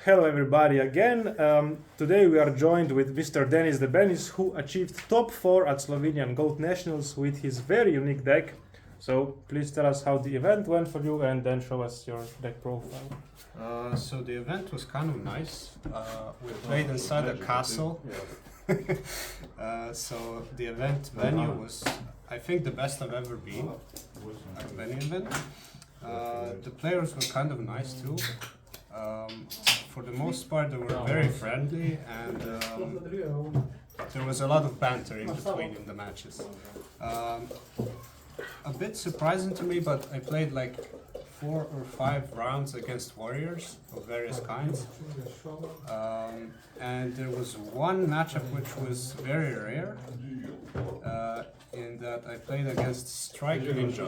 Hello everybody again. Today we are joined with Mr. Denis de Benis, who achieved top 4 at Slovenian Goat Nationals with his very unique deck. So please tell us how the event went for you and then show us your deck profile. So the event was kind of nice. We played inside a castle. So the event venue was, I think, the best I've ever been at any event. The players were kind of nice too. For the most part, they were very friendly, and there was a lot of banter in between in the matches. A bit surprising to me, but I played like 4 or 5 rounds against warriors of various kinds. And there was one matchup which was very rare, in that I played against Strike Ninja.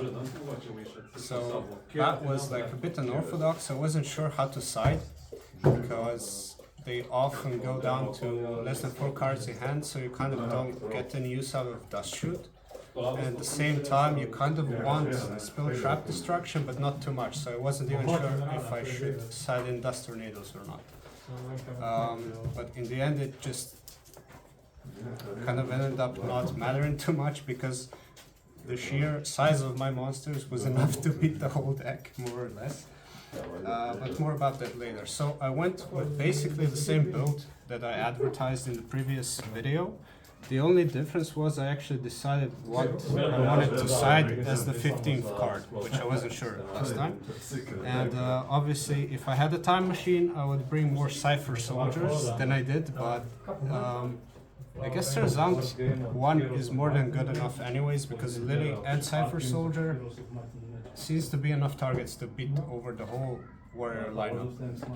So that was like a bit unorthodox. I wasn't sure how to side, because they often go down to less than 4 cards in hand, so you kind of don't get any use out of Dust Shoot. And at the same time, you kind of want Spell Trap Destruction, but not too much, so I wasn't even sure if I should side in Dust Tornadoes or not. But in the end, it just kind of ended up not mattering too much, because the sheer size of my monsters was enough to beat the whole deck, more or less. But more about that later. So I went with basically the same build that I advertised in the previous video. The only difference was I actually decided what I wanted to side as the 15th card, which I wasn't sure last time. And obviously, if I had a time machine, I would bring more Cypher Soldiers than I did, but I guess turns out one is more than good enough anyways, because Lily and Cypher Soldier seems to be enough targets to beat over the whole warrior lineup.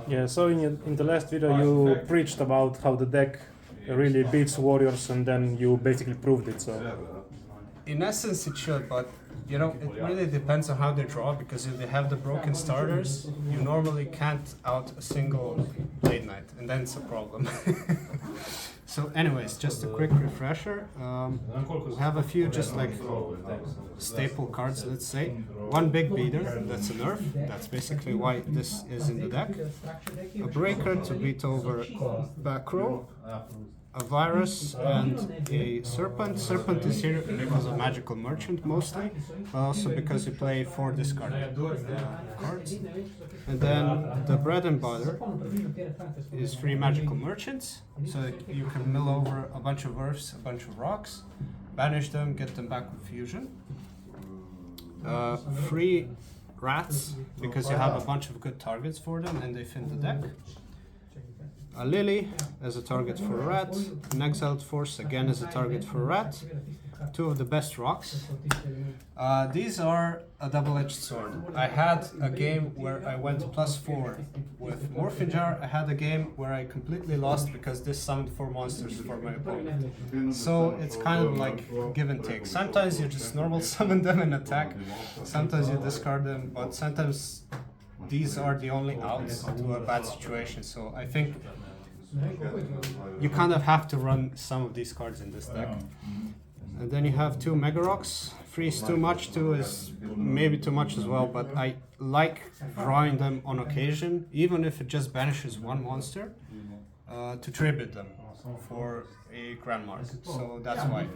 Yeah, so in the last video you preached about how the deck really beats warriors, and then you basically proved it. So in essence it should, but you know, it really depends on how they draw, because if they have the broken starters, you normally can't out a single late night, and then it's a problem. So anyways, just a quick refresher. We have a few just like staple cards, let's say. One big beater, that's a nerf, that's basically why this is in the deck. A breaker to beat over back row. A virus and a serpent. Serpent is here because of magical merchant mostly, but also because you play 4 discarded cards. And then the bread and butter is 3 magical merchants, so you can mill over a bunch of earths, a bunch of rocks, banish them, get them back with fusion. 3 rats, because you have a bunch of good targets for them and they fit the deck. A lily as a target for a rat, an exiled force again as a target for a rat, 2 of the best rocks. These are a double-edged sword. I had a game where I went +4 with Morphin Jar. I had a game where I completely lost because this summoned 4 monsters for my opponent. So it's kind of like give and take. Sometimes you just normal summon them and attack, sometimes you discard them, but sometimes these are the only outs to a bad situation. So I think you kind of have to run some of these cards in this deck. And then you have 2 Mega Rocks. 3 is too much, 2 is maybe too much as well, but I like drawing them on occasion, even if it just banishes 1 monster, to tribute them for a Grand Mark. So that's why.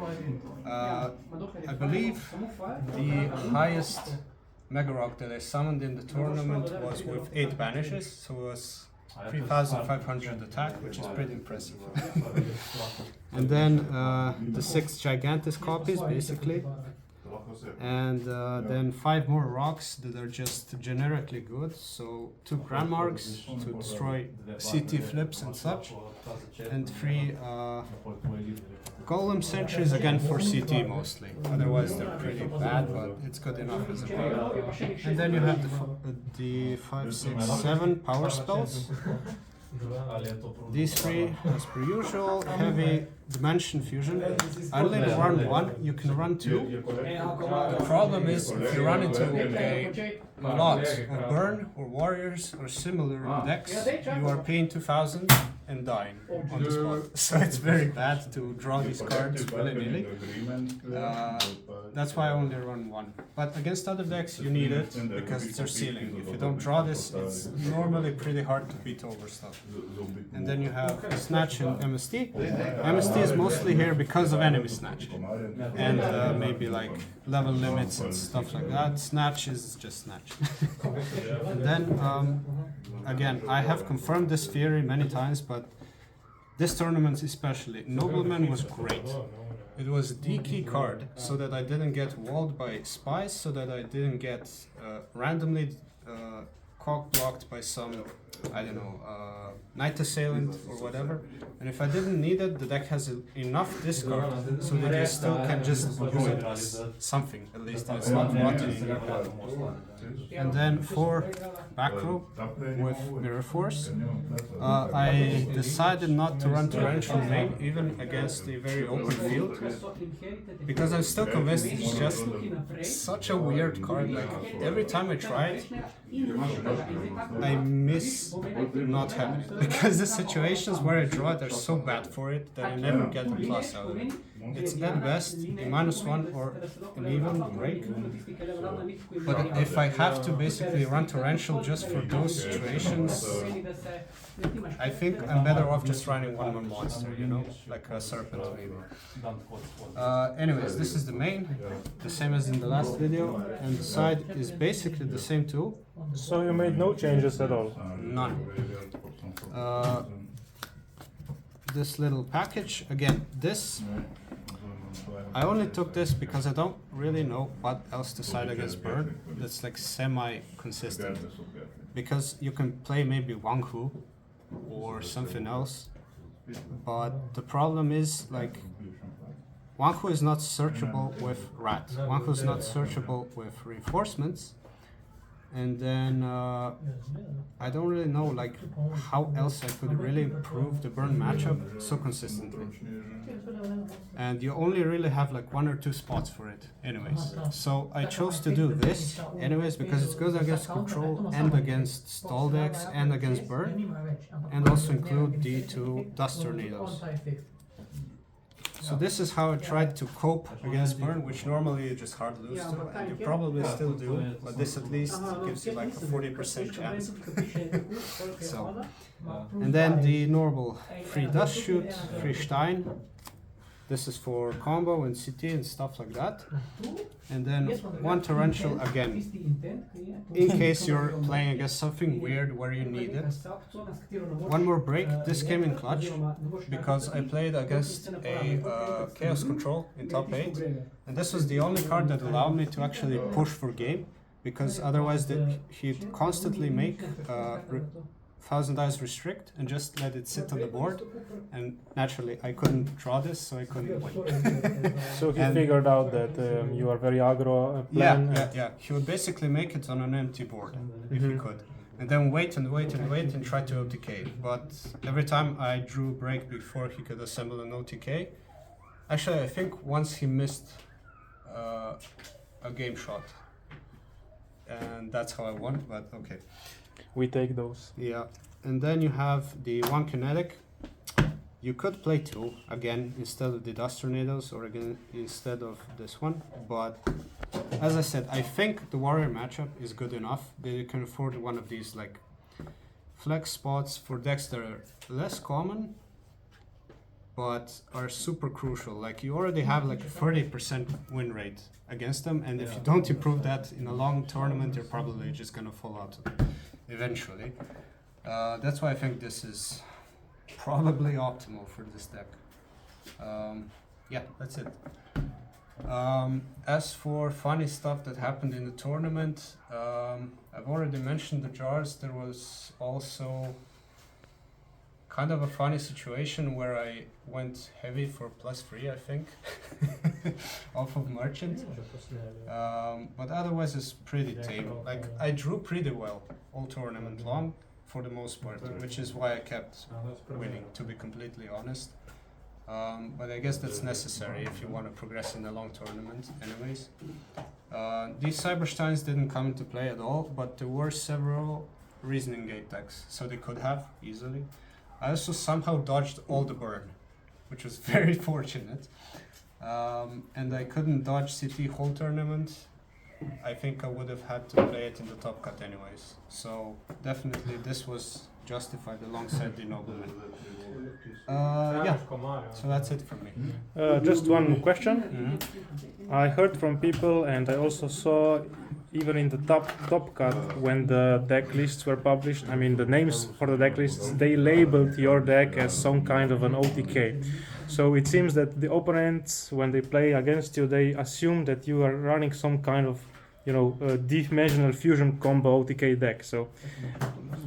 I believe the highest Mega Rock that I summoned in the tournament was with 8 banishes, so it was 3,500 attack, which is pretty impressive. And then the 6 Gigantic copies, basically. And then 5 more rocks that are just generically good. So 2 Grand Marks to destroy CT flips and such. And 3 Golem Sentries, again for CT mostly. Otherwise they're pretty bad, but it's good enough as a player. And then you have the 5, 6, 7 power spells. These 3, as per usual, heavy Dimension Fusion. I only run one, you can run two. The problem is if you run into a lot of Burn or Warriors or similar decks, you are paying 2,000 and dying on the spot. So it's very bad to draw these cards willy-nilly. That's why I only run one. But against other decks you need it because it's your ceiling. If you don't draw this, it's normally pretty hard to beat over stuff. And then you have Snatch and MST. MST is mostly here because of enemy Snatch. And maybe like level limits and stuff like that. Snatch is just Snatch. And then, again, I have confirmed this theory many times, but this tournament especially, Nobleman was great. It was the key card, so that I didn't get walled by spies, so that I didn't get randomly cock blocked by some, I don't know, Knight Assailant or whatever. And if I didn't need it, the deck has enough discard so that you still can just use it as something, at least it's not rotting in your hand. And then for back row with Mirror Force, I decided not to run torrential main even against a very open field, because I'm still convinced it's just such a weird card. Like every time I try it, I miss not having it, because the situations where I draw it are so bad for it that I never get a plus out of it. It's at best a -1 or an even break. But if I have to basically run torrential just for those situations, I think I'm better off just running one more monster, you know, like a serpent maybe. Anyways, this is the main, the same as in the last video, and the side is basically the same too. So you made no changes at all? None. This little package, again, this, I only took this because I don't really know what else to side against Burn that's like semi-consistent. Because you can play maybe Wanghu or something else, but the problem is like Wanghu is not searchable with Rat. Wanghu is not searchable with reinforcements. And then I don't really know like how else I could really improve the Burn matchup so consistently. And you only really have like 1 or 2 spots for it anyways. So I chose to do this anyways because it's good against control and against stall decks and against Burn, and also include the 2 Dust Tornadoes. So this is how I tried to cope against Burn, which normally you just hard lose to, and you probably still do, but this at least gives you like a 40% chance. So, and then the normal free Dust Shoot, free Stein. This is for combo and CT and stuff like that. And then 1 torrential again, in case you're playing against something weird where you need it. 1 more break. This came in clutch because I played against a Chaos Control in top 8, and this was the only card that allowed me to actually push for game, because otherwise he'd constantly make 1000 Eyes Restrict and just let it sit on the board, and naturally I couldn't draw this, so I couldn't win. So he figured out that you are very aggro plan. Yeah. He would basically make it on an empty board if he could, and then wait and try to OTK. But every time I drew break before he could assemble an OTK, actually I think once he missed a game shot, and that's how I won. But okay. We take those. Yeah, and then you have the 1 kinetic. You could play 2 again instead of the Dust Tornadoes, or again instead of this one. But as I said, I think the Warrior matchup is good enough that you can afford one of these like flex spots for decks that are less common but are super crucial. Like you already have like a 30% win rate against them, and if you don't improve that in a long tournament, you're probably just gonna fall out eventually. That's why I think this is probably optimal for this deck. Yeah, that's it. As for funny stuff that happened in the tournament, I've already mentioned the jars. There was also kind of a funny situation where I went heavy for +3, I think, off of Merchant. But otherwise it's pretty tame. Like I drew pretty well all tournament long for the most part, which is why I kept winning, to be completely honest. but I guess that's necessary if you want to progress in a long tournament anyways. These Cybersteins didn't come into play at all, but there were several Reasoning Gate decks, so they could have, easily. I also somehow dodged all the burn, which was very fortunate. And I couldn't dodge CT whole tournament. I think I would have had to play it in the top cut anyways. So definitely this was justified alongside the Nobleman. Yeah, so that's it from me. Just one question. Mhm. I heard from people, and I also saw even in the top cut when the deck lists were published. I mean, the names for the deck lists, they labeled your deck as some kind of an OTK. So it seems that the opponents, when they play against you, they assume that you are running some kind of, dimensional fusion combo OTK deck. So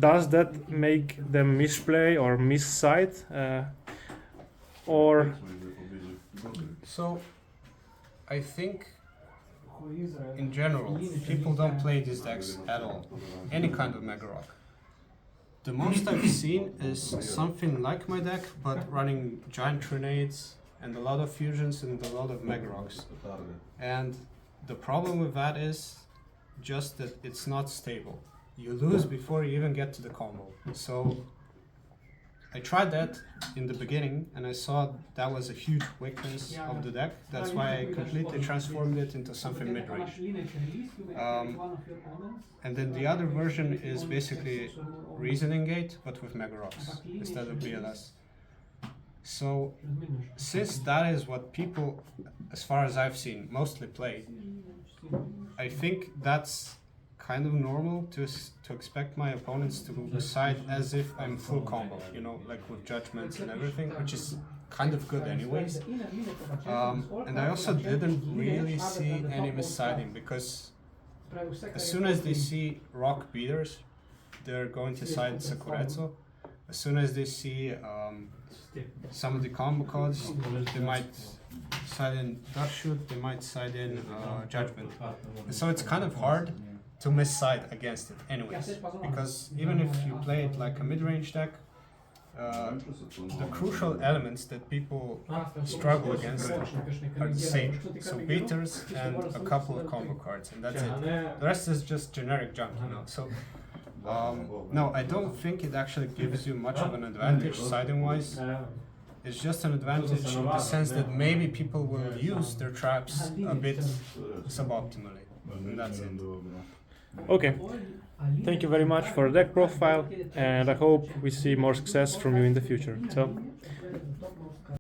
does that make them misplay or misside, or? So I think in general people don't play these decks at all, any kind of Mega Rock. The most I've seen is something like my deck, but running giant grenades and a lot of fusions and a lot of Mega Rocks. And the problem with that is just that it's not stable. You lose before you even get to the combo. So I tried that in the beginning and I saw that was a huge weakness of the deck. That's why I completely transformed it into something mid-range. And then the other version is basically Reasoning Gate, but with Mega Rocks instead of BLS. So since that is what people, as far as I've seen, mostly play, I think that's kind of normal to expect my opponents to decide as if I'm full combo, like with judgments and everything, which is kind of good anyways. And I also didn't really see any missiding, because as soon as they see rock beaters, they're going to side Sakuretsu. As soon as they see some of the combo codes, they might side in Dark Shoot, they might side in Judgment. And so it's kind of hard to miss side against it anyways, because even if you play it like a mid-range deck, the crucial elements that people struggle against are the same. So beaters and a couple of combo cards, and that's it. The rest is just generic junk, So no, I don't think it actually gives you much of an advantage siding-wise. It's just an advantage in the sense that maybe people will use their traps a bit suboptimally, and that's it. Okay, thank you very much for the deck profile, and I hope we see more success from you in the future. So.